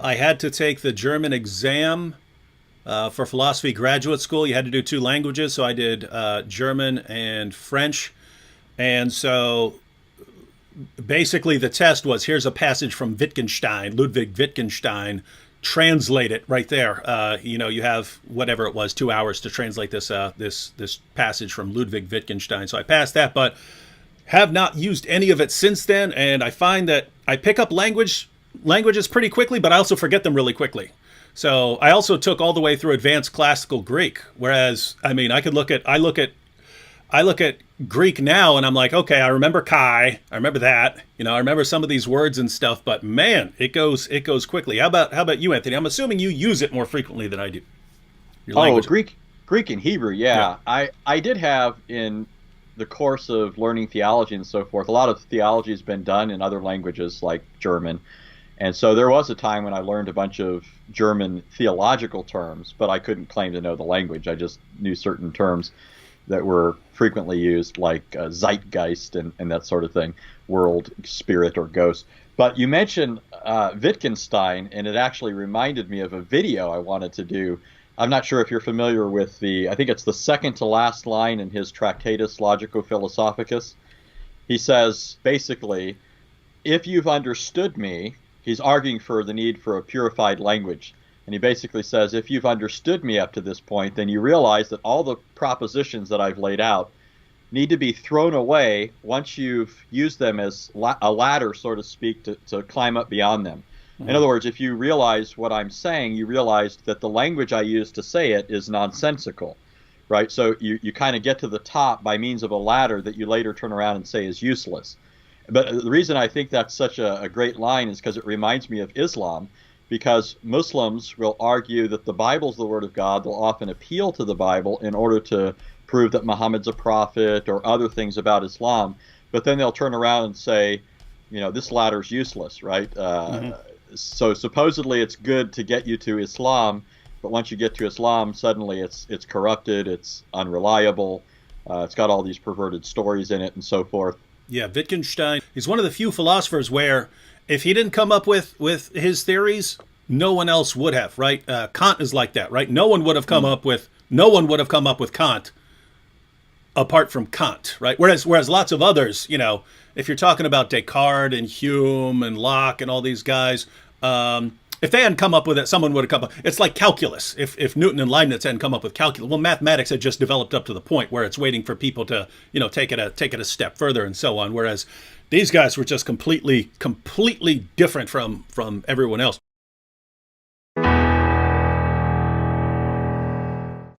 I had to take the German exam for philosophy graduate school. You had to do two languages, so I did German and French. And so basically the test was, here's a passage from Wittgenstein, Ludwig Wittgenstein, translate it right there. You have whatever it was, 2 hours to translate this passage from Ludwig Wittgenstein. So I passed that, but have not used any of it since then. And I find that I pick up languages pretty quickly, but I also forget them really quickly. So I also took all the way through advanced classical Greek, whereas I look at Greek now and I'm like, okay, I remember Kai, I remember that, I remember some of these words and stuff, but man, it goes quickly. How about you, Anthony? I'm assuming you use it more frequently than I do. Your language. Greek and Hebrew, yeah. I did have in the course of learning theology and so forth, a lot of theology has been done in other languages like German. And so there was a time when I learned a bunch of German theological terms, but I couldn't claim to know the language. I just knew certain terms that were frequently used, like zeitgeist and that sort of thing, world, spirit, or ghost. But you mentioned Wittgenstein, and it actually reminded me of a video I wanted to do. I'm not sure if you're familiar with I think it's the second to last line in his Tractatus Logico-Philosophicus. He says, basically, if you've understood me, he's arguing for the need for a purified language. And he basically says, if you've understood me up to this point, then you realize that all the propositions that I've laid out need to be thrown away once you've used them as a ladder, so to speak, to climb up beyond them. Mm-hmm. In other words, if you realize what I'm saying, you realize that the language I use to say it is nonsensical, right? So you kind of get to the top by means of a ladder that you later turn around and say is useless. But the reason I think that's such a great line is because it reminds me of Islam, because Muslims will argue that the Bible is the Word of God. They'll often appeal to the Bible in order to prove that Muhammad's a prophet or other things about Islam. But then they'll turn around and say, this ladder's useless, right? So supposedly it's good to get you to Islam, but once you get to Islam, suddenly it's corrupted, it's unreliable, it's got all these perverted stories in it and so forth. Yeah, Wittgenstein is one of the few philosophers where if he didn't come up with his theories, no one else would have, right? Kant is like that, right? No one would have come up with Kant apart from Kant, right? Whereas lots of others, if you're talking about Descartes and Hume and Locke and all these guys, if they hadn't come up with it, someone would have come up. It's like calculus. If Newton and Leibniz hadn't come up with calculus, well, mathematics had just developed up to the point where it's waiting for people to, take it a step further and so on. Whereas these guys were just completely different from everyone else.